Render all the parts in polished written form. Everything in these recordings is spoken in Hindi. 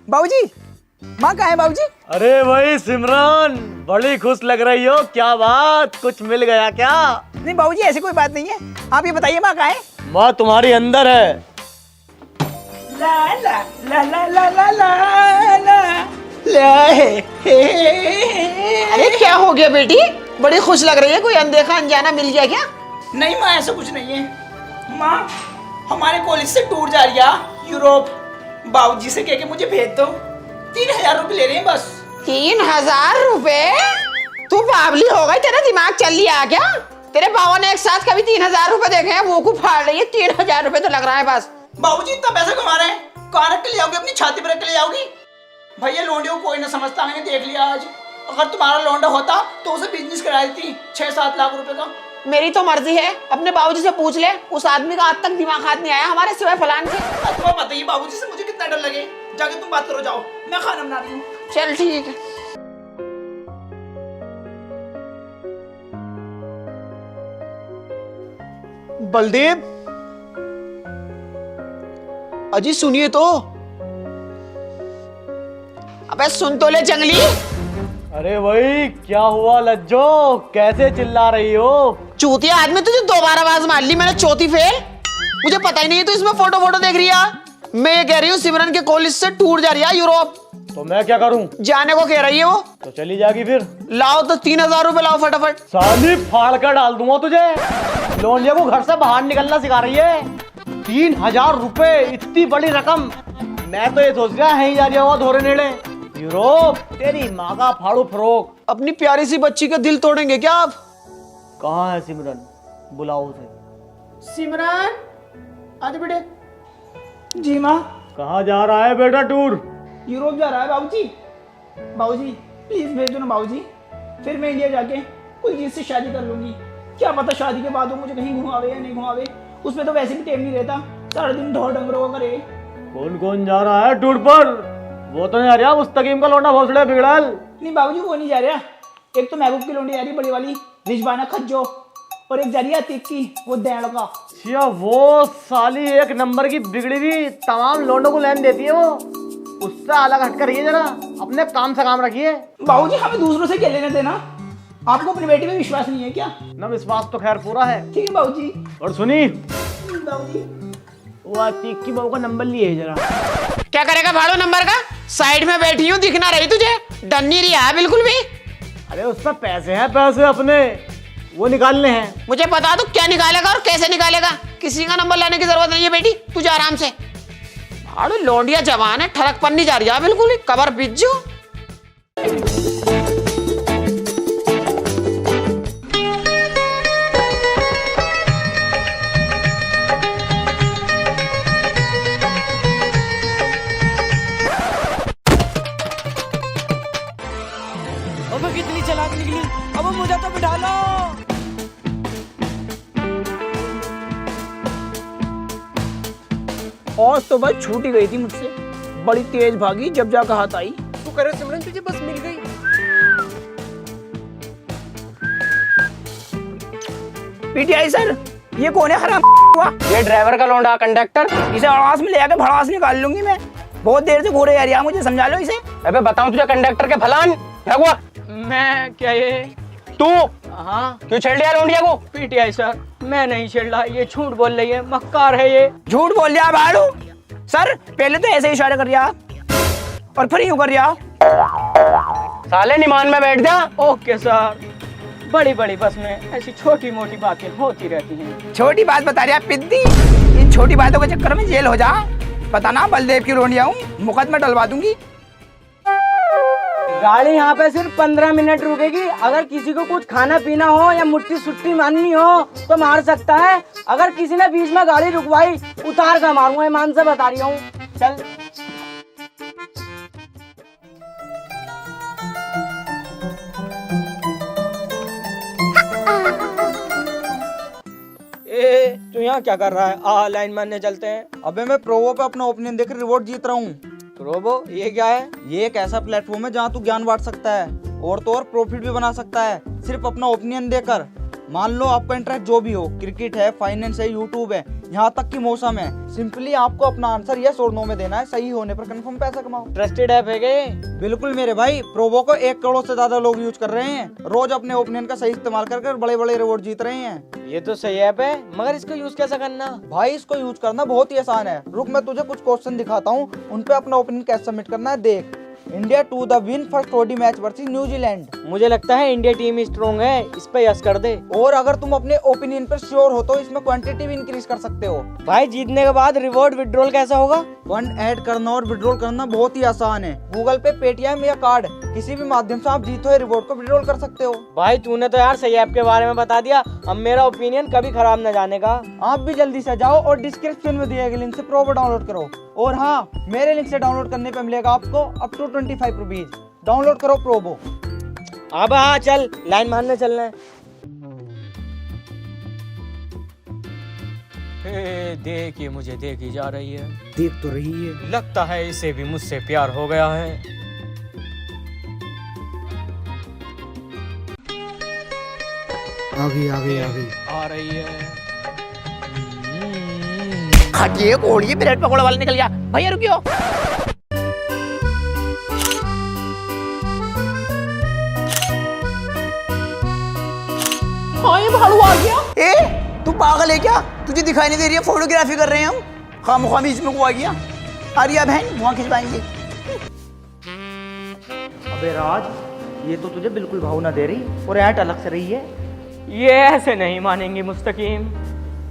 बाबूजी, माँ कहाँ है बाबूजी? अरे भाई सिमरन, बड़ी खुश लग रही हो, क्या बात, कुछ मिल गया क्या? नहीं बाबूजी, ऐसी कोई बात नहीं है। आप ये बताइए माँ कहाँ है? माँ तुम्हारी अंदर है। ला ला ला ला ला ला ला ला ला अरे क्या हो गया बेटी, बड़ी खुश लग रही है, कोई अनदेखा अनजाना मिल गया क्या? नहीं माँ, ऐसा कुछ नहीं है। माँ, हमारे कॉलेज से टूर जा रही है यूरोप। बाबूजी से कह के मुझे भेज दो। 3000 रुपये ले रहे हैं बस। 3000 रुपए? तू बावली हो गई, तेरा दिमाग चल लिया क्या? तेरे बाबा ने एक साथ कभी 3000 रुपए देखे हैं? वो को फाड़ रही है, 3000 रुपए तो लग रहा है बस। बाबूजी इतना पैसा कमा रहे हैं, कहाँ रख के ले जाओगी? अपनी छाती पर रख के ले जाओगी? भैया लौंडियों को कोई ना समझता, मैंने देख लिया आज। अगर तुम्हारा लौंडा होता तो उसे बिजनेस करा देती 6-7 लाख रुपए का। मेरी तो मर्जी है, अपने बाबूजी से पूछ ले, उस आदमी का आज तक दिमाग हाथ नहीं आया हमारे सिवाय फलान के। तुम्हें बताइए बाबूजी से मुझे कितना डर लगे। जाके तुम बात करो, जाओ, मैं खाना बना रही हूँ। चल ठीक है। बलदेव, अजी सुनिए तो। अबे सुन तो ले जंगली। अरे भाई क्या हुआ लज्जो, कैसे चिल्ला रही हो? चूतिया आदमी, तुझे 2 बार आवाज मार ली मैंने, चौथी फेल। मुझे पता ही नहीं है तू इसमें फोटो देख रही है। मैं ये कह रही हूँ सिमरन के कॉलेज से टूर जा रही है यूरोप। तो मैं क्या करूं? जाने को कह रही है वो। तो चली जाएगी फिर। लाओ तो 3000 रुपए लाओ फटाफट। साली फाड़ कर डाल दूंगा तुझे। लौंडिया को घर से बाहर निकलना सिखा रही है। 3000 रुपए, इतनी बड़ी रकम। मैं तो ये सोच रहा है ही जा रही होगा धोरे नेड़े यूरोप। तेरी माँ का फाड़ू फरोक। अपनी प्यारी सी बच्ची का दिल तोड़ेंगे क्या आप? कहाँ है सिमरन? बुलाओ उसे। सिमरन, आजा बेटे। जी माँ। कहाँ जा रहा है बेटा टूर? यूरोप जा रहा है बाबूजी। बाबूजी प्लीज भेज दो ना बाबूजी, फिर मैं इंडिया जाके कोई चीज से शादी कर लूंगी। क्या पता शादी के बाद वो मुझे कहीं घुमावे या नहीं घुमावे। उसमें तो वैसे भी टाइम नहीं रहता, सारा दिन ढोर डंगरों का करे। कौन कौन जा रहा है टूर पर? वो तो नहीं आ रहा मुस्तकीम का लौंडा भोसड़े बिगड़ल। नहीं बाबूजी, वो नहीं जा रहा। एक तो महबूब की लौंडी जा रही बड़ी वाली, रिजवाना खज्जो, और एक जा रही है अतीक की, वो दैड़ का। या वो साली एक नंबर की बिगड़ी हुई तमाम लौंडों को लैन देती है वो। उससे अलग हटकर रहिए जरा, अपने काम से काम रखिए। बाबूजी हमें दूसरों से क्या लेने देना? आपको अपनी बेटी पे विश्वास नहीं है क्या? न विश्वास तो खैर पूरा है। ठीक है बाबूजी। और सुनी, बाबूजी वो अतीक की बहू का नंबर लिए जरा। क्या करेगा भाड़ो नंबर का? साइड में बैठी हूँ, दिख ना रही तुझे? डर नहीं रही है बिल्कुल भी। अरे उसमें पैसे हैं, पैसे अपने वो निकालने हैं। मुझे बता दो क्या निकालेगा और कैसे निकालेगा। किसी का नंबर लाने की जरूरत नहीं है बेटी, तुझे आराम से। अरे लौंडिया जवान है, ठड़क पर नहीं जा रही है बिल्कुल ही, कबर बिज्जू। अब कितनी चालाक निकली, अब मुझे तो बिठा लो। और तो बस छूट ही गई थी मुझसे, बड़ी तेज भागी जब जाकर हाथ आई। तू करे सिमरन, तुझे बस मिल गई। पीटीआई सर, ये कौन है हराम हुआ? ये ड्राइवर का लौंडा, कंडक्टर। इसे आवाज में ले जाकर भड़ास निकाल लूंगी मैं। बहुत देर से घूरे यार, मुझे समझा लो इसे। अबे बताऊं तुझे कंडक्टर के फलान क्या हुआ? मैं क्या ये? तू हाँ क्यों छेड़ लिया लौंडिया को? पीटीआई सर, मैं नहीं छेड़ रहा, ये झूठ बोल रही है, मक्कार है ये। झूठ बोल दिया भाड़ू सर। पहले तो ऐसे इशारे कर दिया और फिर यूं कर दिया। साले निमान में बैठ जा। Okay sir. बड़ी बड़ी बस में ऐसी छोटी मोटी बातें होती रहती हैं। छोटी बात बता रही पिद्दी, इन छोटी बातों के चक्कर में जेल हो जा। पता ना बलदेव की रोंडिया हूँ, मुकदमा डलवा दूंगी। गाड़ी यहाँ पे सिर्फ 15 मिनट रुकेगी। अगर किसी को कुछ खाना पीना हो या मुट्ठी सुट्टी मारनी हो तो मार सकता है। अगर किसी ने बीच में गाड़ी रुकवाई, उतार कर मारूंगा, ईमान से बता रही हूँ। चल। ए तू यहाँ क्या कर रहा है? आ लाइन मारने चलते हैं। अबे मैं प्रोवो पे अपना ओपिनियन देकर रिवॉर्ड जीत रहा हूँ। रोबो ये क्या है? ये एक ऐसा प्लेटफॉर्म है जहाँ तू ज्ञान बांट सकता है और तो और प्रॉफिट भी बना सकता है, सिर्फ अपना ओपिनियन देकर। मान लो आपका इंटरेस्ट जो भी हो, क्रिकेट है, फाइनेंस है, यूट्यूब है, यहाँ तक कि मौसम है, सिंपली आपको अपना आंसर यस और नो में देना है। सही होने पर कंफर्म पैसा कमाओ। ट्रस्टेड ऐप है क्या? बिल्कुल मेरे भाई, प्रोवो को 1 करोड़ से ज्यादा लोग यूज कर रहे हैं। रोज अपने ओपिनियन का सही इस्तेमाल कर बड़े बड़े रिवॉर्ड जीत रहे हैं। ये तो सही ऐप है, मगर इसको यूज कैसे करना? भाई इसको यूज करना बहुत ही आसान है। रुक मैं तुझे कुछ क्वेश्चन दिखाता हूँ, उन पे अपना ओपिनियन कैसे सबमिट करना है देख। India to the win first ODI match versus New Zealand. मुझे लगता है इंडिया टीम स्ट्रॉन्ग है, इस पे यस कर दे। और अगर तुम अपने ओपिनियन पर श्योर हो तो इसमें क्वांटिटी भी इंक्रीज कर सकते हो। भाई जीतने के बाद रिवॉर्ड विड्रॉल कैसा होगा? फंड ऐड करना और विड्रॉल करना बहुत ही आसान है। गूगल पे, पेटीएम या कार्ड किसी भी माध्यम से आप जीते हुए रिवॉर्ड को विड्रॉल कर सकते हो। भाई तूने तो यार सही ऐप के बारे में बता दिया, अब मेरा ओपिनियन कभी खराब न जाने का। आप भी जल्दी से जाओ और डिस्क्रिप्शन में दिए गए लिंक से प्रोबो डाउनलोड करो। और हाँ, मेरे लिंक से डाउनलोड करने पे मिलेगा आपको अप टू 25 रुपीज। डाउनलोड करो प्रोबो। अब हाँ चल, लाइन मारने चलना है। देखिए मुझे देखी जा रही है। देख तो रही है। लगता है इसे भी मुझसे प्यार हो गया है। आ गई आ रही है। खटिए कोड़िए ब्रेड पकौड़े वाला निकल गया। भैया रुकियो। हाँ ये भालू आ गया। ए तू पागल है क्या? तुझे दिखाई नहीं दे रही है? फोटोग्राफी कर रहे हैं हम। खामोखा बीच में को आ गया। आर्या बहन वहाँ खिंचवाएंगे। अबे राज, ये तो तुझे बिल्कुल भाव ना दे रही और ऐट अलग से रही है। ये ऐसे नहीं मानेंगे मुस्तकीम,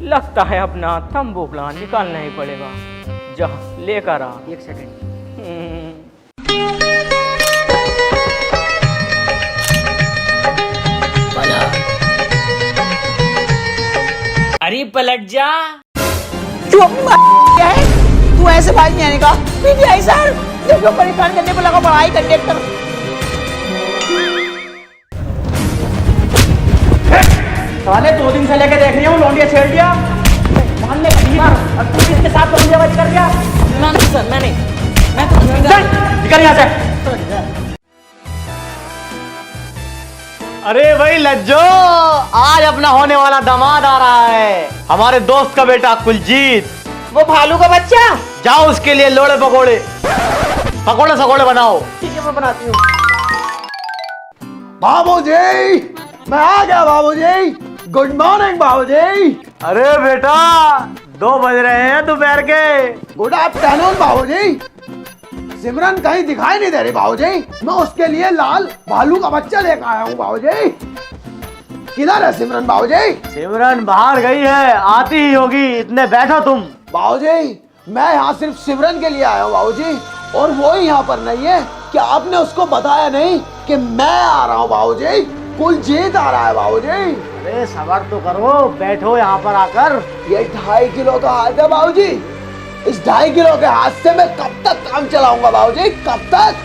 लगता है अपना तंबू प्लान निकालना ही पड़ेगा। जा लेकर आ। 1 सेकंड। अरे पलट जा। क्या है? तू ऐसे भाई नहीं आने का। पीटीआई सर देखो परेशान करने पर लगा पढ़ाई कंडक्टर। साले 2 दिन से लेके देख रही हूँ, लौंडिया छेड़ दिया। मानने का यार, अब तू इसके साथ लौंडियाबाजी कर दिया। नहीं सर, मैं तो निकल यहाँ से। अरे भाई लज्जो, आज अपना होने वाला दामाद आ रहा है, हमारे दोस्त का बेटा कुलजीत। वो भालू का बच्चा। जाओ उसके लिए लोड़े पकोड़े, पकोड़े सकोड़े बनाओ। ठीक है मैं बनाती हूँ। बाबूजी, मैं आ गया बाबूजी। गुड मॉर्निंग बाबूजी। अरे बेटा 2 बज रहे हैं दोपहर के। गुड आफ्टरनून बाबूजी। सिमरन कहीं दिखाई नहीं दे रही बाबूजी। मैं उसके लिए लाल भालू का बच्चा लेकर आया हूँ बाबूजी। किधर है सिमरन बाबूजी? सिमरन बाहर गई है, आती ही होगी, इतने बैठो तुम। बाबूजी मैं यहाँ सिर्फ सिमरन के लिए आया हूँ बाबूजी, और वो ही यहाँ पर नहीं है। क्या आपने उसको बताया नहीं कि मैं आ रहा हूँ बाबूजी? कुलजीत आ रहा है बाबूजी। अरे सबर तो करो, बैठो यहाँ पर आकर। ये 2.5 किलो का हाथ है बाबूजी। इस 2.5 किलो के हाथ से मैं कब तक काम चलाऊंगा बाबूजी? कब तक?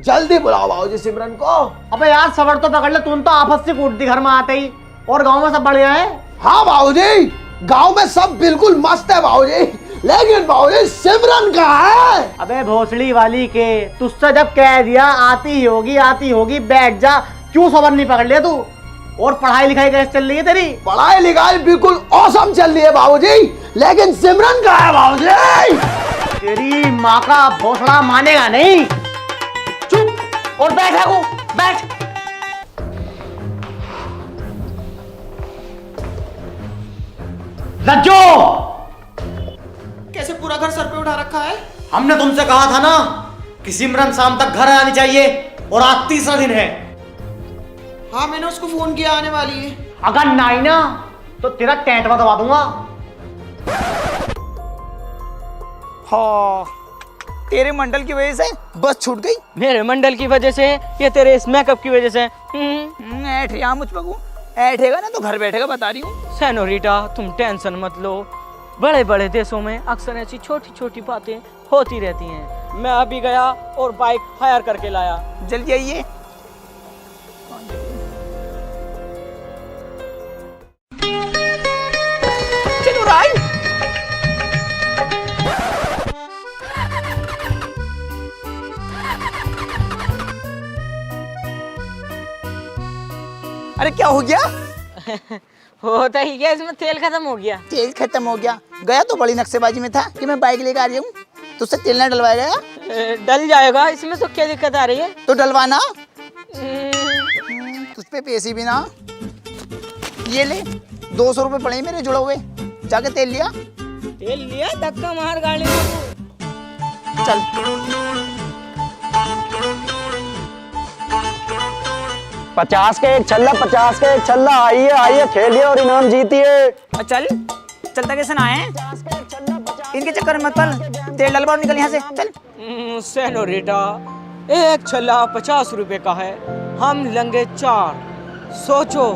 जल्दी बुलाओ बाबूजी सिमरन को। अबे यार सबर तो पकड़ ले, तुम तो आपस से कूटती घर में आते ही। और गांव में सब बढ़िया है? हाँ बाबूजी, गांव में सब बिल्कुल मस्त है बाबूजी, लेकिन बाबूजी सिमरन कहाँ है? अबे भोसड़ी वाली के, तुझसे जब कह दिया आती होगी, बैठ जा। क्यों सबर नहीं पकड़ लिया तू? और पढ़ाई लिखाई कैसे चल रही है तेरी? पढ़ाई लिखाई बिल्कुल औसम चल रही है बाबूजी, लेकिन सिमरन कहाँ है बाबूजी? तेरी माँ का भोसड़ा मानेगा नहीं। चुप और बैठ है बैठ। लज्जो, कैसे पूरा घर सर पे उठा रखा है? हमने तुमसे कहा था ना कि सिमरन शाम तक घर आनी चाहिए, और आज 3रा दिन है। हाँ मैंने उसको फोन किया, आने वाली है। अगर नहीं ना तो तेरा टैटवा दबा दूंगा। हाँ तेरे मंडल की वजह से बस छूट गई। मेरे मंडल की वजह से या तेरे इस मेकअप की वजह से? ऐठ यहाँ मुझ पकू ऐठेगा ना तो घर बैठेगा, बता रही हूँ। सेनोरिटा तुम टेंशन मत लो, बड़े बड़े देशों में अक्सर ऐसी छोटी छोटी बातें होती रहती हैं। मैं अभी गया और बाइक हायर करके लाया। जल्दी आइए। चलो राय। अरे क्या हो गया? होता ही क्या, इसमें तेल खत्म हो गया। तेल खत्म हो गया? गया तो बड़ी नक्शेबाजी में था कि मैं बाइक लेकर आ रही हूँ, तुझसे तेल ना डलवाया गया? डल जाएगा, इसमें तो क्या दिक्कत आ रही है? तो डलवाना। तुझ पे पैसे भी ना। ये ले 200 रुपये पड़े मेरे जुड़े हुए, जाके तेल लिया। तेल लिया, धक्का मार गाड़ी में। चल। 50 के एक छल्ला, 50 के एक छल्ला। आइए आइए, खेलिए और इनाम जीतिए। चल चलता कैसे ना है, इनके चक्कर में मत पड़, तेल डलवा और निकल यहाँ से। चल। सेनोरिटा, एक छल्ला 50 रुपए का है, हम लेंगे 4। सोचो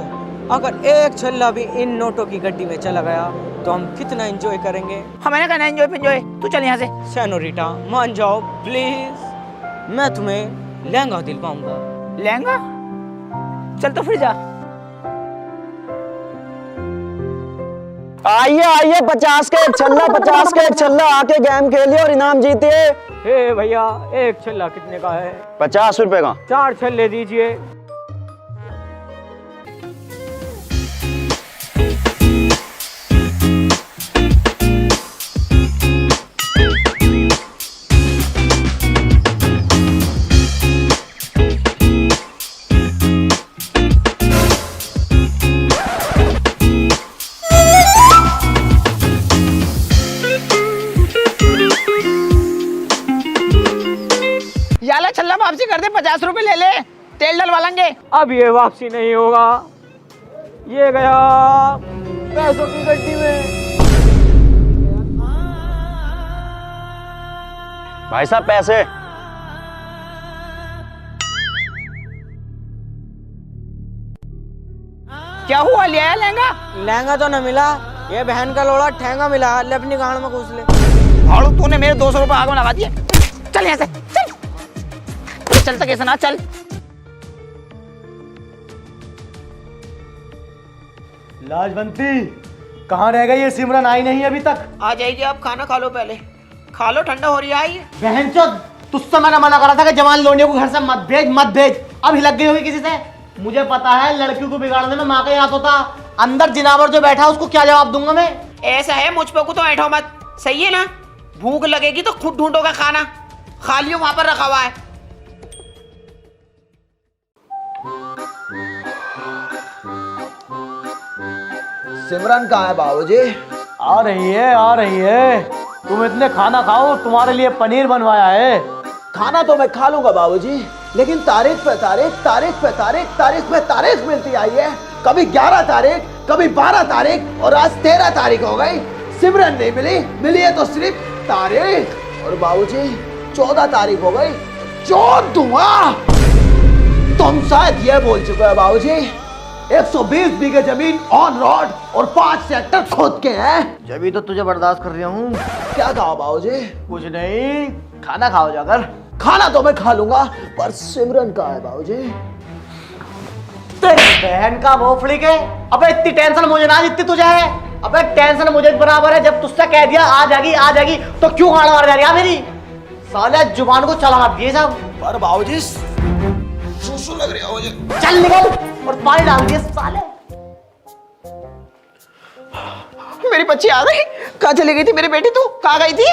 अगर एक छल्ला भी इन नोटों की गड्डी में चला गया तो हम कितना एंजॉय करेंगे। हमें कहना एंजॉय एंजॉय, तू चल यहाँ से। सेनोरिटा मान जाओ प्लीज, मैं तुम्हें लहंगा दिलवाऊंगा। लहंगा? चल तो फिर जा। आइए आइए, 50 के एक छल्ला, 50 के एक छल्ला। आके गेम खेलिए और इनाम जीतिए। हे भैया, एक छल्ला कितने का है? 50 रुपए का। 4 छल्ले दीजिए। याला छल्ला वापसी कर दे, 50 रुपए ले ले, तेल डलवा लेंगे। अब ये वापसी नहीं होगा, ये गया पैसों की गड्डी में। भाई साहब पैसे। क्या हुआ, लिया है लहंगा? लहंगा तो न मिला, ये बहन का लोड़ा ठेंगा मिला, ले अपनी गाड़ में घुस ले। भाड़ू तूने मेरे 200 रुपए आगे लगा दिए। चल यहाँ से, चल। चलता कैसे ना, चल। लाजवंती, कहाँ रह गई ये सिमरन? आई नहीं अभी तक। आ जाएगी, आप खाना खा लो, पहले खा लो, ठंडा हो रही है। आई बहनचोद, तुझसे मैंने मना करा था कि जवान लोनियों को घर से मत भेज मत भेज। अब लग गई होगी किसी से। मुझे पता है लड़कियों को बिगाड़ने में माँ का ही हाथ होता। अंदर जिनावर जो बैठा उसको क्या जवाब दूंगा मैं? ऐसा है, मुझ पे को तो ऐठो मत, सही है ना? भूख लगेगी तो खुद ढूंढोगा खाना, खा लियो, वहां पर रखा हुआ है। सिमरन कहाँ है बाबूजी? आ रही है आ रही है। तुम इतने खाना खाओ, तुम्हारे लिए पनीर बनवाया है। खाना तो मैं खा लूंगा बाबूजी, लेकिन तारीख पे तारीख, तारीख पे तारीख, तारीख पे तारीख मिलती आई है। कभी 11 तारीख, कभी 12 तारीख और आज 13 तारीख हो गई। सिमरन नहीं मिली, मिली है तो सिर्फ तारीख। और बाबूजी 14 तारीख हो गई, चोट दूंगा। तुम शायद ये बोल चुके हो बाबूजी, 120 बीघे जमीन ऑन रोड और 5 सेक्टर खोद के हैं। जब तो तुझे बर्दाश्त कर रहा हूँ। क्या कहा बाबूजी? कुछ नहीं, खाना खाओ जाकर। खाना तो मैं खा लूंगा, पर सिमरन कहाँ है बाबूजी? तेरी बहन का भोफड़ी के। अबे इतनी टेंशन मुझे ना जितनी तुझे है। अबे टेंशन मुझे बराबर है। जब तुझसे कह दिया आ जाएगी तो क्यों गाड़ा मार जा रही है मेरी? साले जुबान को चला मत दिए सब। पर बाबूजी सुसु लग रही है मुझे। चल निकल और पानी डाल दिए साले। मेरी बच्ची आ गई। कहाँ चली गई थी मेरी बेटी? तू कहाँ गई थी?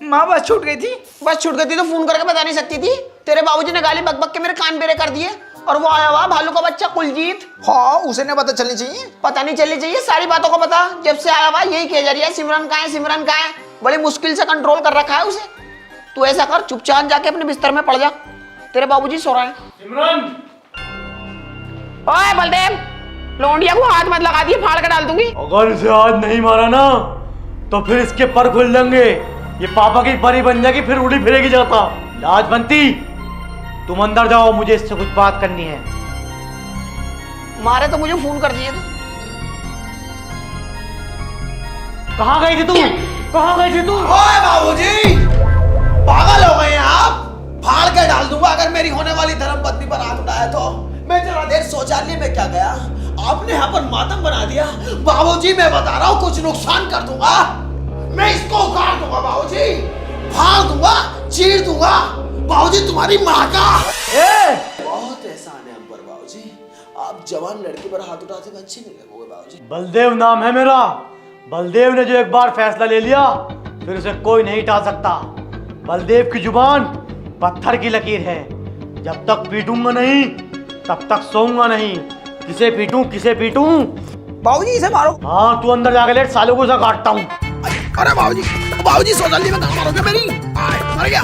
माँ बस छूट गई थी। बस छूट गई थी तो फोन करके बता नहीं सकती थी? तेरे बाबूजी ने गाली बक बक के मेरे कान बेरे कर दिए। और वो आया हुआ भालू का बच्चा कुलजीत। हाँ, उसे नहीं पता चलनी चाहिए। पता नहीं चलनी चाहिए, सारी बातों को पता। जब से आया हुआ यही कह जा रही है सिमरन कहाँ है, सिमरन कहाँ है। बड़ी मुश्किल से कंट्रोल कर रखा है उसे। तू ऐसा कर, चुपचाप जाके अपने बिस्तर में पड़ जा, तेरे बाबूजी सो रहे हैं। सिमरन, ओए बलदेव, लौंडिया को हाथ मत लगा दिए, फाड़ कर डाल दूंगी। अगर इसे आज नहीं मारा ना तो फिर इसके पर खुल जाएंगे। ये पापा की परी बन जाएगी, फिर उड़ी फिरेगी जाता। लाजवंती, तुम अंदर जाओ, मुझे इससे कुछ बात करनी है। मारे तो मुझे फोन कर दिए। कहाँ गई थी तू? कहाँ गई थी तू? ओए बाबूजी, पागल हो गए हैं आप? फाड़ के डाल दूंगा अगर मेरी होने वाली धर्मपत्नी पर हाथ उठाया तो। मैं जरा देर शौचालय में क्या गया, आपने यहाँ पर मातम बना दिया। बाबूजी मैं बता रहा हूँ, कुछ नुकसान कर दूंगा। मैं इसको उखाड़ दूंगा बाबूजी, फाड़ दूंगा, चीर दूंगा। बाबूजी तुम्हारी माँ का बहुत एहसान है हम पर बाबूजी। आप जवान लड़की पर हाथ उठाते हुए अच्छे नहीं लगोगे बलदेव नाम है मेरा। बलदेव ने जो एक बार फैसला ले लिया फिर उसे कोई नहीं टाल सकता। बलदेव की जुबान पत्थर की लकीर है। जब तक पीटूंगा नहीं तब तक सोऊंगा नहीं। किसे पीटूं? बाबूजी इसे मारो। हाँ, तू अंदर जाके लेट, सालों को काटता हूँ। अरे बाबूजी सो जल्दी में कहाँ मारोगे मेरी? मर गया।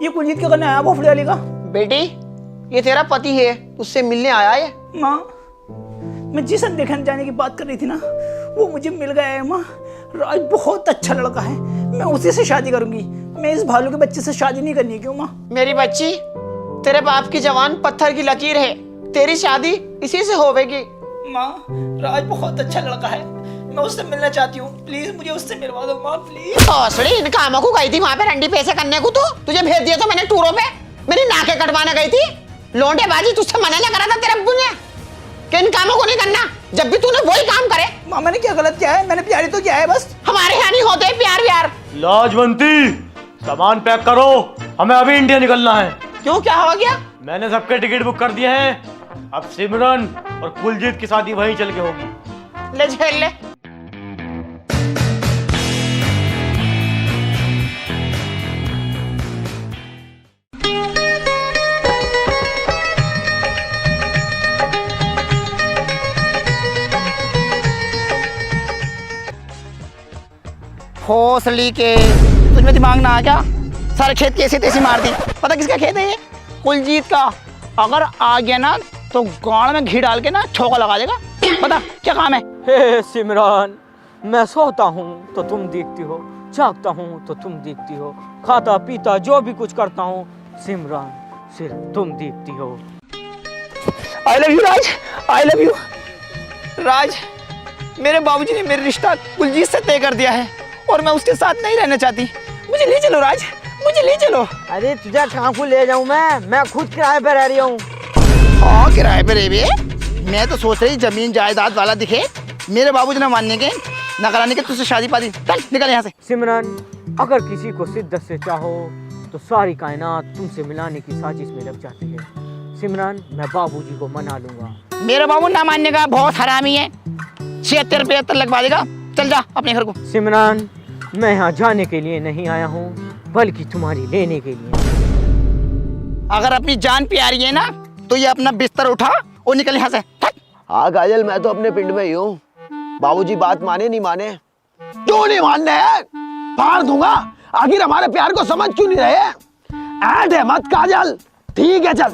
ये कुलजीत क्या करने आया भोफड़ी वाली का? बेटी, ये तेरा पति है, उससे मिलने आया है। माँ, मैं जिसे देखने जाने की बात कर रही थी ना, वो मुझे मिल गया है माँ। राज बहुत अच्छा लड़का है, मैं उसी से शादी करूंगी। मैं इस भालू के बच्चे से शादी नहीं करनी। क्यों माँ? मेरी बच्ची, तेरे बाप की जवान पत्थर की लकीर है, तेरी शादी इसी से होवेगी। माँ, राज बहुत अच्छा लड़का है, मैं उससे मिलना चाहती हूँ। प्लीज मुझे उससे मिलवा दो माँ, प्लीज। भोसड़ी, इन कामों को गई थी वहाँ पे रंडी पैसे करने को। तो तुझे भेज दिया तो मैंने टूरों पे, मेरी नाकें कटवाने गई थी। लोंडेबाजी तुझसे मना ना करा था तेरे अब्बू ने कि इन कामों को नहीं करना। जब भी तूने वही काम करे। माँ, मैंने क्या गलत किया है? मैंने प्यारी तो किया है बस। हमारे यहाँ नहीं होते प्यार व्यार। लाजवंती, सामान पैक करो, हमें अभी इंडिया निकलना है। क्यों, क्या हो गया? मैंने सबके टिकट बुक कर दिए हैं। अब सिमरन और कुलजीत की शादी वहीं चल के होगी। ले झेल ले। भोसड़ी के, तुझमें दिमाग ना आ क्या? सारे खेत कैसे तैसे मार दी। पता किसका खेत है ये? कुलजीत का। अगर आ गया ना तो गाड़ में घी डाल के ना ठोका लगा देगा। पता क्या काम है? हे सिमरन, मैं सोता हूँ तो तुम देखती हो, जागता हूँ तो तुम देखती हो, खाता पीता जो भी कुछ करता हूँ सिमरन सिर्फ तुम देखती हो। I love you Raj, I love you Raj. मेरे बाबूजी ने मेरा रिश्ता कुलजीत से तय कर दिया है और मैं उसके साथ नहीं रहना चाहती। मुझे ले चलो राज, मुझे ले चलो। अरे तुझे कहाँ को ले जाऊँ मैं खुद किराए पर रह रही हूँ। हाँ, किराए पे रह भी। मैं तो सोच रही जमीन जायदाद वाला दिखे। मेरे बाबूजी ने मानने के न कराने के तुझसे शादी पादी। चल निकल यहाँ से। सिमरन, अगर किसी को शिद्दत से चाहो तो सारी कायनात तुमसे मिलाने की साजिश में लग जाती है। सिमरन, मैं बाबूजी को मना लूंगा। मेरे बाबू ना मानने का बहुत हरामी है। 76-75 लगवा देगा। चल जा अपने घर को। सिमरन, मैं यहाँ जाने के लिए नहीं आया हूँ बल्कि तुम्हारी लेने के लिए। अगर अपनी जान प्यारी है ना तो ये अपना बिस्तर उठा और निकल यहाँ से। हाँ काजल, मैं तो अपने पिंड में ही हूँ। बाबूजी बात माने नहीं माने? क्यों नहीं मानने हैं? फाड़ दूंगा। आखिर हमारे प्यार को समझ क्यों नहीं रहे? ऐड है मत काजल। ठीक है चल,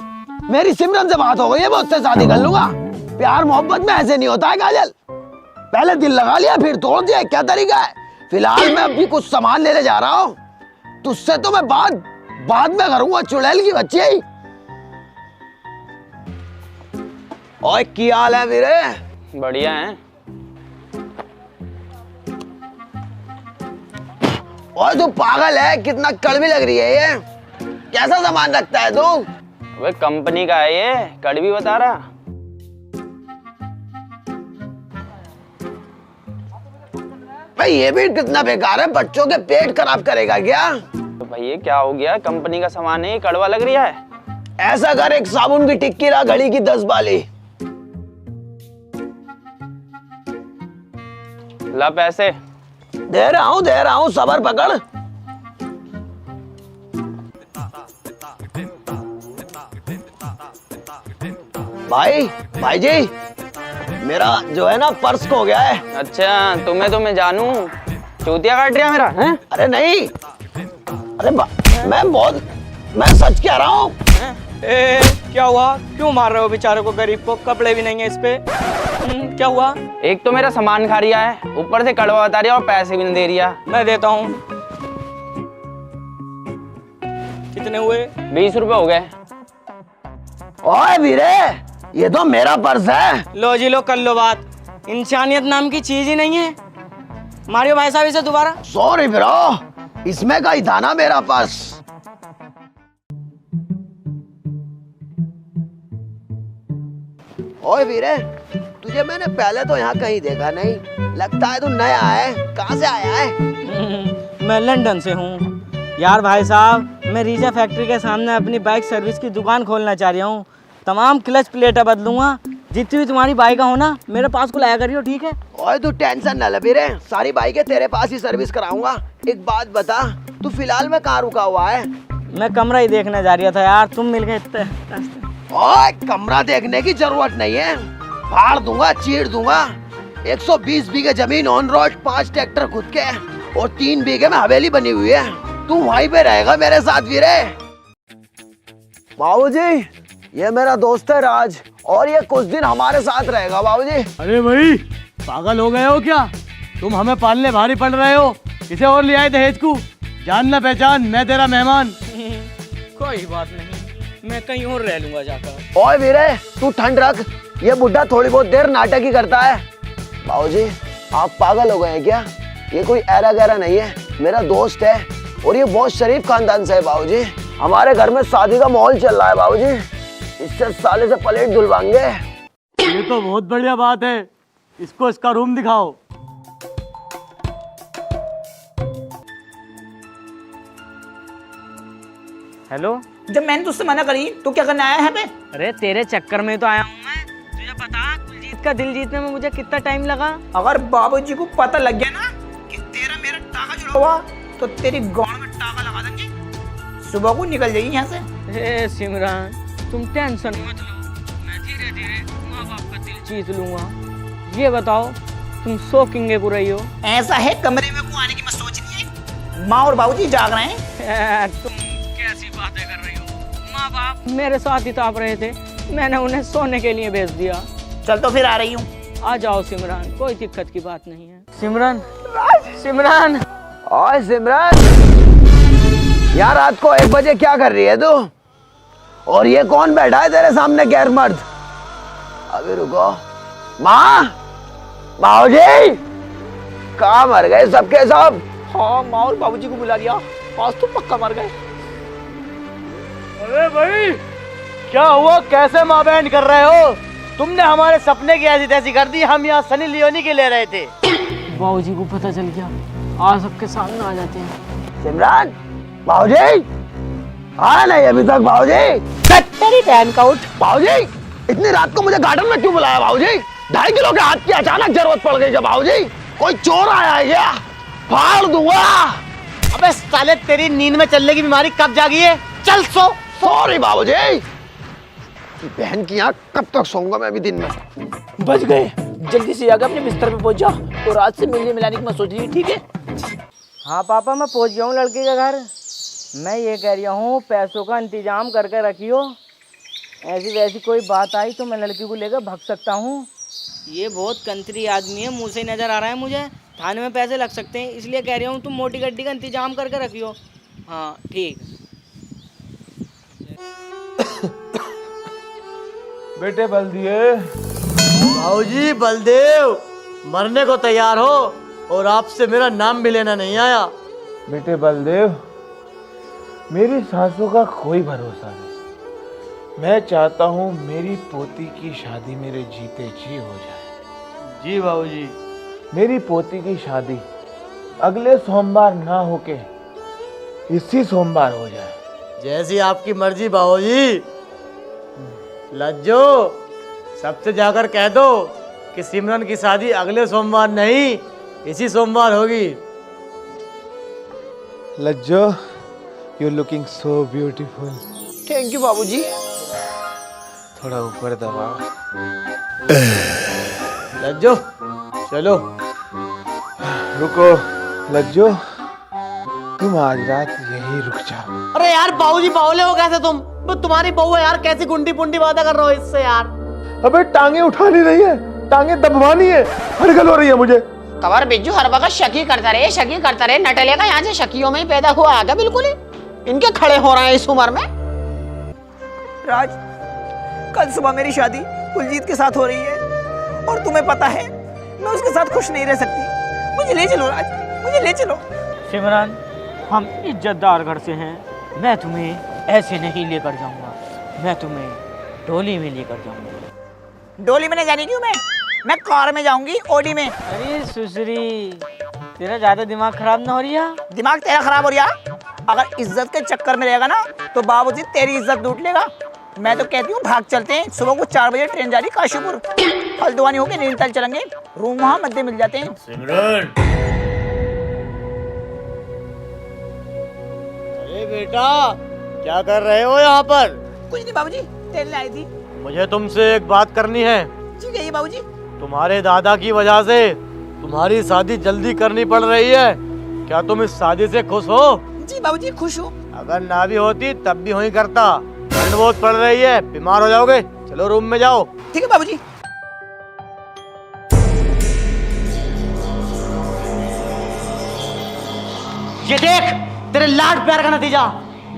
मेरी सिमरन से बात हो गई है, मैं उससे शादी कर लूंगा। प्यार मोहब्बत में ऐसे नहीं होता है काजल। पहले दिल लगा लिया फिर तोड़ दिया, क्या तरीका है? फिलहाल मैं अभी कुछ सामान लेने जा रहा हूँ। तुझसे तो मैं बाद में करूंगा, चुड़ैल की बच्ची। ओए क्या हाल है वीरे? बढ़िया है। ओए तू पागल है? कितना कड़वी लग रही है ये। कैसा सामान रखता है तू? वे कंपनी का है ये, कड़वी बता रहा। भाई ये भी कितना बेकार है, बच्चों के पेट खराब करेगा क्या? तो भाई ये क्या हो गया? कंपनी का सामान है, ये कड़वा लग रहा है। ऐसा कर, एक साबुन की टिक्की ला, घड़ी की 10 बाली। ला पैसे। दे रहा हूँ, सबर पकड़। भाई जी, मेरा जो है ना पर्स खो गया है। अच्छा, तुम्हें तो मैं जानू, चूतिया काट रहा मेरा है? अरे नहीं, अरे मैं सच कह रहा हूँ। क्या हुआ? क्यों मार रहे हो बेचारे को, गरीब को? कपड़े भी नहीं है इस पे। क्या हुआ? एक तो मेरा सामान खा रिया है, ऊपर से कड़वा बता रिया और पैसे भी नहीं दे रिया। मैं देता हूँ। कितने हुए? 20 रुपए हो गए। ओए वीरे, ये तो मेरा पर्स है। लो जी लो, कर लो बात। इंसानियत नाम की चीज ही नहीं है। मारियो भाई साहब इसे दोबारा। सॉरी ब्रो, इसमें का ही था ना मेरा पर्स। ओए वीरे, तुझे मैंने पहले तो यहाँ कहीं देखा नहीं, लगता है तू नया है। कहाँ से आया है? मैं लंदन से हूँ। यार भाई साहब, मैं रीजा फैक्ट्री के सामने अपनी बाइक सर्विस की दुकान खोलना चाह रहा हूँ। तमाम क्लच प्लेटें बदलूंगा, जितनी भी तुम्हारी बाइक हो ना मेरे पास को लाया करियो, ठीक है? ओए तू टेंशन न ले वीरे, सारी बाइकें तेरे पास ही सर्विस कराऊंगा। एक बात बता, तू फिलहाल में कहाँ रुका हुआ है? मैं कमरा ही देखने जा रहा था यार, तुम मिल गए इतने रास्ते। ओए कमरा देखने की जरूरत नहीं है, फाड़ दूंगा, चीर दूंगा। 120 बीघे जमीन ऑन रोड, 5 ट्रैक्टर खुद के और 3 बीघे में हवेली बनी हुई है। तू वहीं पे रहेगा मेरे साथ वीरे। बाबूजी, ये मेरा दोस्त है राज और ये कुछ दिन हमारे साथ रहेगा बाबूजी। अरे भाई पागल हो गए हो क्या? तुम हमें पालने भारी पड़ रहे हो। इसे और ले आए दहेज को, जान ना पहचान, मैं तेरा मेहमान। कोई बात नहीं, मैं कहीं और रह लूंगा जाकर। ओए वीरे तू ठंड रख, ये बुढ़ा थोड़ी बहुत देर नाटक ही करता है। बाबूजी आप पागल हो गए हैं क्या? ये कोई ऐरा गैरा नहीं है, मेरा दोस्त है और ये बहुत शरीफ खानदान से है बाबूजी। हमारे घर में शादी का माहौल चल रहा है बाबूजी, इससे साले से प्लेट धुलवाएंगे। ये तो बहुत बढ़िया बात है, इसको इसका रूम दिखाओ। हेलो, जब मैंने तुझसे मना करी तो क्या करने आया है यहाँ पे? अरे तेरे चक्कर में तो आया हूँ मैं। तुझे पता कुलजीत का दिल जीतने में मुझे कितना टाइम लगा? अगर बाबूजी को पता लग गया ना कि तेरा मेरा टाका जुड़ा हुआ तो तेरी गांड में टाका लगा देंगे, सुबह को निकल जाएगी यहाँ से। ए सिमरन, तुम टेंशन मत लो, मैं धीरे धीरे माँ बाप का दिल जीत लूंगा। ये बताओ तुम शौकिंग को रही हो? ऐसा है, कमरे में को आने की मत सोच रही है, माँ और बाबूजी जाग रहे हैं। तुम कैसी बातें कर रही हो? माँ बाप मेरे साथ ही ताप रहे थे, मैंने उन्हें सोने के लिए भेज दिया। चल तो फिर आ रही हूँ। आ जाओ सिमरन, कोई दिक्कत की बात नहीं है। सिमरन, सिमरन। ओए सिमरन, यार रात को 1 बजे क्या कर रही है तू? और ये कौन बैठा है तेरे सामने गैर मर्द? अभी रुको। माँ, बाबूजी कहाँ मर गए सबके सब? हाँ, माँ और बाबूजी को बुला लिया, आज तो पक्का मर गए। अरे भाई क्या हुआ, कैसे माँ बहन कर रहे हो? तुमने हमारे सपने की ऐसी तैसी कर दी, हम यहाँ सनी लियोनी के ले रहे थे। बाबूजी को पता चल गया, आज सबके सामने आ जाते हैं। सिमरन, बाबूजी आया नहीं अभी तक? बाबूजी तेरी बहन का उठ। बाबूजी इतनी रात को मुझे गार्डन में क्यों बुलाया बाबूजी? 2.5 किलो के हाथ की अचानक जरूरत पड़ गई क्या बाबूजी? कोई चोर आया है क्या? फाड़ दूंगा। अबे साले तेरी नींद में चलने की बीमारी कब जागी है? चल सो। सॉरी बाबूजी, बहन की यहाँ कब तक सोऊंगा मैं अभी दिन में? बच गए, जल्दी से जाकर अपने बिस्तर पे पहुंच जा और रात से मिलने मिलाने की मत सोच रही, ठीक है? हाँ पापा, मैं पहुंच गया हूँ लड़के के घर। मैं ये कह रहा हूँ पैसों का इंतजाम करके रखियो, ऐसी वैसी कोई बात आई तो मैं लड़की को लेकर भाग सकता हूँ। ये बहुत कंत्री आदमी है, मुँह से नज़र आ रहा है मुझे, थाने में पैसे लग सकते हैं, इसलिए कह रहा हूँ तुम मोटी गड्डी का इंतजाम करके रखियो। हाँ ठीक। बेटे बलदिए, भाऊजी बलदेव मरने को तैयार हो और आपसे मेरा नाम भी लेना नहीं आया। बेटे बलदेव, मेरी सासू का कोई भरोसा नहीं। मैं चाहता हूँ मेरी पोती की शादी मेरे जीते जी हो जाए। जी भाऊजी। मेरी पोती की शादी अगले सोमवार ना होके इसी सोमवार हो जाए। जैसी आपकी मर्जी भाऊजी। लज्जो, सबसे जाकर कह दो कि सिमरन की शादी अगले सोमवार नहीं इसी सोमवार होगी। Lajjo, you looking so beautiful. Thank you बाबूजी। थोड़ा ऊपर दबाओ। लज्जो चलो। रुको लज्जो, तुम आज रात यहीं रुक जाओ। अरे यार बाबूजी बावले हो कैसे तुम? वो तुम्हारी बहू है यार, कैसी गुंडी पुंडी बातें कर रहे हो इससे यार। अबे टांगे उठानी नहीं है, टांगे दबवानी है। हड़गल हो रही है मुझे। कवर बिज्जू हर वक्त शकी करता रहे नटले का यहाँ से शकियों में ही पैदा हुआ आगे बिल्कुल ही इनके खड़े हो रहे हैं इस उम्र में। राज, कल सुबह मेरी शादी कुलजीत के साथ हो रही है और तुम्हें पता है मैं उसके साथ खुश नहीं रह सकती। मुझे ले चलो राज, मुझे ले चलो। सिमरन, हम इज्जतदार घर से हैं, मैं तुम्हें ऐसे नहीं लेकर जाऊंगा, मैं तुम्हें डोली में लेकर जाऊंगा। डोली में नहीं जाने क्यों? मैं कार में जाऊंगी, ऑडी में। अरे सुसरी, तेरा ज्यादा दिमाग खराब ना हो रही है? दिमाग तेरा खराब हो रहा? अगर इज्जत के चक्कर में रहेगा ना तो बाबूजी तेरी इज्जत लूट लेगा। मैं तो कहती हूँ भाग चलते हैं, सुबह को 4 बजे ट्रेन जा रही काशीपुर, हल्द्वानी होके नैनीताल चलेंगे, रूम वहाँ मध्य मिल जाते हैं। सिमरन, अरे बेटा क्या कर रहे हो यहाँ पर? कुछ नहीं बाबूजी, टहलने आई थी। मुझे तुमसे एक बात करनी है। जी कहिए बाबूजी। तुम्हारे दादा की वजह से तुम्हारी शादी जल्दी करनी पड़ रही है, क्या तुम इस शादी से खुश हो? जी बाबूजी खुश हूँ। अगर ना भी होती तब भी वही करता, ठंड बहुत पड़ रही है, बीमार हो जाओगे। चलो रूम में जाओ। ठीक है बाबूजी। ये देख तेरे लाड प्यार का नतीजा,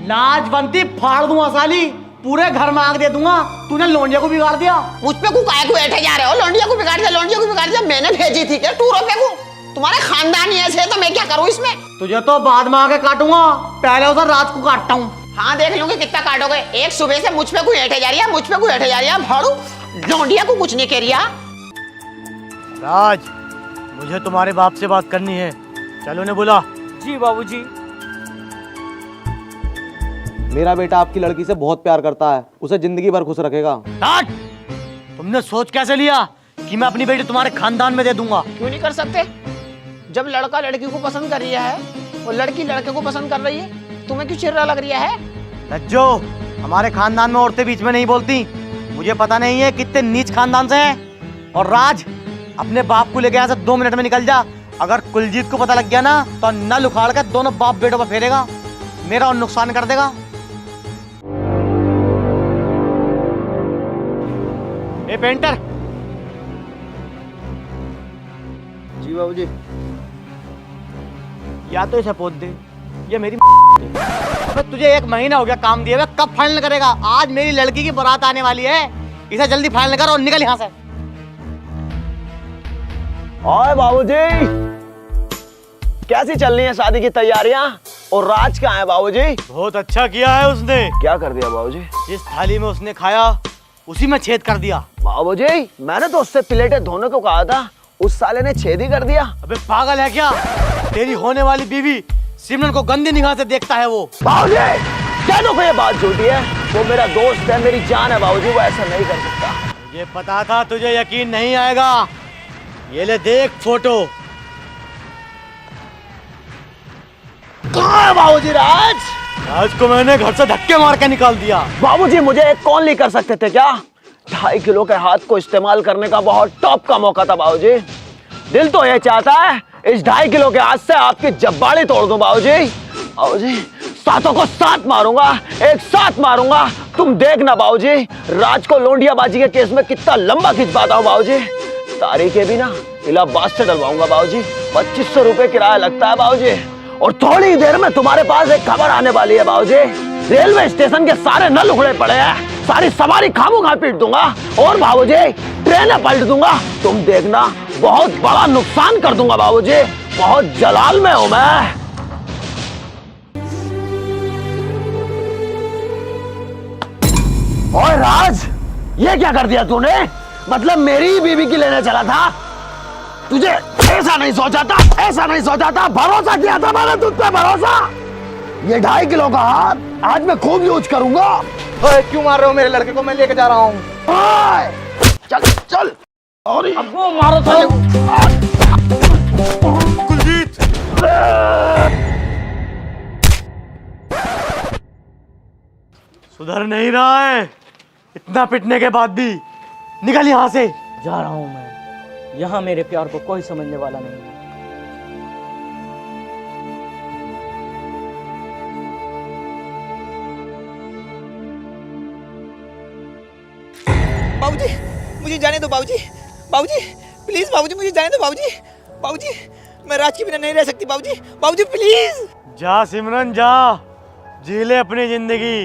लाज बनती फाड़ दूंगा साली, पूरे घर में आग दे दूंगा। तूने लोंडिया को बिगाड़ दिया। मुझ पे को काहे को बैठे जा रहे हो? लौंडिया को बिगाड़ दिया, लौंडिया को बिगाड़ दिया। मैंने भेजी थी क्या टूरों पे को? तुम्हारे खानदान ही ऐसे है तो मैं क्या करूँ इसमें? तुझे तो बाद में आके काटूंगा, पहले उधर रात को काटता हूँ। हाँ देख लूंगी कितना काटोगे। एक सुबह से मुझ पे को बैठे जा रही है, मुझ पे को बैठे जा रही है। भाड़ू लौंडिया को कुछ नहीं कह रिया। राज, मुझे तुम्हारे बाप से बात करनी है, चलो उन्हें बुला। जी बाबूजी। मेरा बेटा आपकी लड़की से बहुत प्यार करता है, उसे जिंदगी भर खुश रखेगा। राज, तुमने सोच कैसे लिया कि मैं अपनी बेटी तुम्हारे खानदान में दे दूंगा? क्यों नहीं कर सकते? जब लड़का लड़की को पसंद कर रहा है और लड़की लड़के को पसंद कर रही है, तुम्हें क्यों चिर्रा लग रहा है? रज्जो, हमारे खानदान में औरतें बीच में नहीं बोलती। मुझे पता नहीं है कितने नीच खानदान से हैं। और राज, अपने बाप को लेके यहाँ से 2 मिनट में निकल जा। अगर कुलजीत को पता लग गया ना तो नल उखाड़ कर दोनों बाप बेटों पर फेरेगा, मेरा और नुकसान कर देगा। ए पेंटर। जी बाबूजी। या तो इसे पोत दे, ये मेरी अबे तुझे 1 महीना हो गया काम दिए हुए, कब फाइनल करेगा? आज मेरी लड़की की बारात आने वाली है, इसे जल्दी फाइनल कर और निकल यहाँ से। ओए बाबूजी, कैसी चल रही है शादी की तैयारियां? और राज कहाँ है बाबूजी? बहुत अच्छा किया है उसने। क्या कर दिया बाबूजी? जिस थाली में उसने खाया उसी में छेद कर दिया। बाबूजी, मैंने तो उससे प्लेटें धोने को कहा था, उस साले ने छेद ही कर दिया। अबे पागल है क्या? तेरी होने वाली बीवी सिमरन को गंदी निगाह से देखता है वो। बाबूजी, कह दो ये बात झूठी है, वो मेरा दोस्त है, मेरी जान है बाबूजी, वो ऐसा नहीं कर सकता। मुझे पता था तुझे यकीन नहीं आएगा। ये ले देख फोटो। कहाँ है बाबूजी राज? राज को मैंने घर से धक्के मार के निकाल दिया। बाबूजी, मुझे एक कॉल नहीं कर सकते थे क्या? 2.5 किलो के हाथ को इस्तेमाल करने का बहुत टॉप का मौका था बाबूजी। दिल तो ये चाहता है इस 2.5 किलो के हाथ से आपकी जब्बाड़ी तोड़ दूं बाबूजी। बाबूजी, सातों को साथ मारूंगा, एक साथ मारूंगा। तुम देखना बाबूजी, राज को लोंडियाबाजी के केस में कितना लंबा खिंच पाता हूँ बाबूजी। तारीखें भी ना इलाहाबाद से डलवाऊंगा बाबूजी। 2500 रुपए किराया लगता है बाबूजी। और थोड़ी देर में तुम्हारे पास एक खबर आने वाली है बाबूजी। रेलवे स्टेशन के सारे नल उखड़े पड़े हैं, सारी सवारी खामोखा पीट दूंगा और बाबूजी ट्रेनें पलट दूंगा। तुम देखना, बहुत बड़ा नुकसान कर दूंगा बाबूजी। बहुत जलाल में हूं मैं। ओए राज, ये क्या कर दिया तूने? मतलब मेरी ही बीवी की लेने चला था? तुझे ऐसा नहीं सोचा था, ऐसा नहीं सोचा था, भरोसा किया था मैंने तुझ पे, भरोसा। ये 2.5 किलो का हाथ आज मैं खूब यूज करूंगा। ओए, क्यों मार रहे हो मेरे लड़के को? मैं लेके जा रहा हूँ। चल चल। और अब वो मारो साले को। कुलजीत, सुधर नहीं रहा है, इतना पिटने के बाद भी। निकल यहाँ से। जा रहा हूँ मैं, यहाँ मेरे प्यार को कोई समझने वाला नहीं है। बाबूजी, मुझे जाने दो बाबूजी। बाबूजी प्लीज, बाबूजी मुझे जाने दो बाबूजी। बाबूजी, मैं राज के बिना नहीं रह सकती बाबूजी। बाबूजी प्लीज। जा सिमरन जा, जी ले अपनी जिंदगी।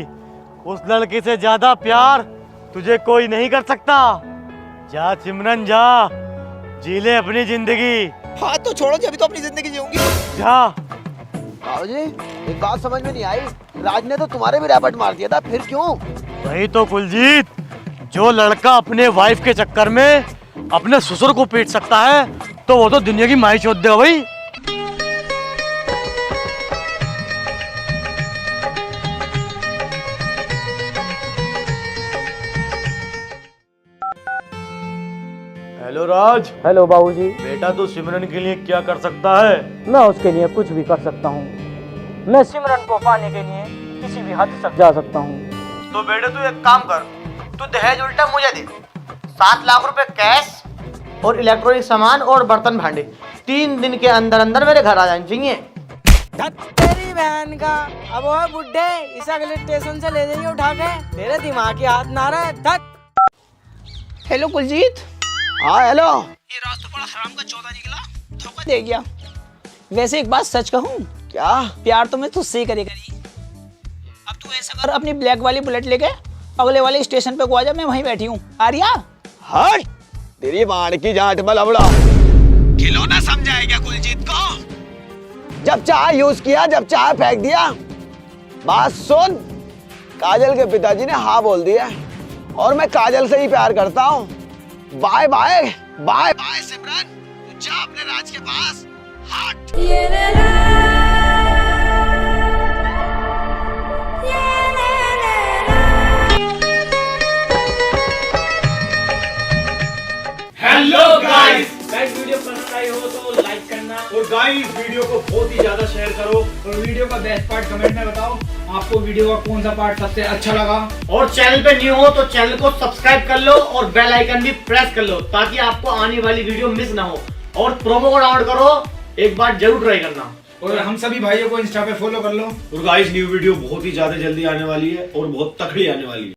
उस लड़की से ज्यादा प्यार तुझे कोई नहीं कर सकता। जा सिमरन जा, जी ले अपनी जिंदगी। हाथ तो छोड़ो जी, अभी तो अपनी जिंदगी जीऊंगी। जा। बाबूजी, एक बात समझ में नहीं आई, राज ने तो तुम्हारे भी रैपट मार दिया था, फिर क्यों? वही तो कुलजीत, जो लड़का अपने वाइफ के चक्कर में अपने ससुर को पीट सकता है तो वो तो दुनिया की माई चोद देगा भाई। हेलो राज। हेलो बाबूजी। बेटा तू सिमरन के लिए क्या कर सकता है? मैं उसके लिए कुछ भी कर सकता हूँ। मैं सिमरन को पाने के लिए किसी भी हद तक जा सकता हूँ। तो बेटे तू एक काम कर, तू दहेज उल्टा मुझे दे। 7 लाख रुपए कैश और इलेक्ट्रॉनिक सामान और बर्तन भांडे 3 दिन के अंदर अंदर मेरे घर आ जाने चाहिए। तेरी बहन का अब वो बुड्ढे इस अगले स्टेशन से ले जाइए उठा के। तेरे दिमाग की हाथ ना रहे। धत। हेलो कुलजीत। हाँ हेलो। ये रात तो बड़ा हराम का चौथा निकला, धोखा दे गया। वैसे एक बात सच कहूँ, क्या? प्यार तो मैं तुझसे ही करी। अब तू ऐसा कर, अपनी ब्लैक वाली बुलेट लेके अगले वाले स्टेशन पे को आ जा, मैं वहीं बैठी हूँ। आर्या हट तेरी बाण की जाट में लबड़ा। खिलौना समझाए क्या कुलजीत को? जब चाहे यूज किया, जब चाहे फेंक दिया। बात सुन, काजल के पिताजी ने हाँ बोल दिया और मैं काजल से ही प्यार करता हूँ। बाय बाय बाय बाय सिमरन, तू जा अपने राज के पास। हट। हेलो गाइस, गाइस वीडियो पसंद आई हो तो लाइक करना और गाइस वीडियो को बहुत ही ज्यादा शेयर करो और वीडियो का बेस्ट पार्ट कमेंट में बताओ आपको वीडियो का कौन सा पार्ट सबसे अच्छा लगा। और चैनल पे न्यू हो तो चैनल को सब्सक्राइब कर लो और बेल आइकन भी प्रेस कर लो ताकि आपको आने वाली वीडियो मिस ना हो। और प्रोमो कोड डाउनलोड करो, एक बार जरूर ट्राई करना। और हम सभी भाइयों को इंस्टा पे फॉलो कर लो। और गाइस न्यू वीडियो बहुत ही ज्यादा जल्दी आने वाली है और बहुत तगड़ी आने वाली है।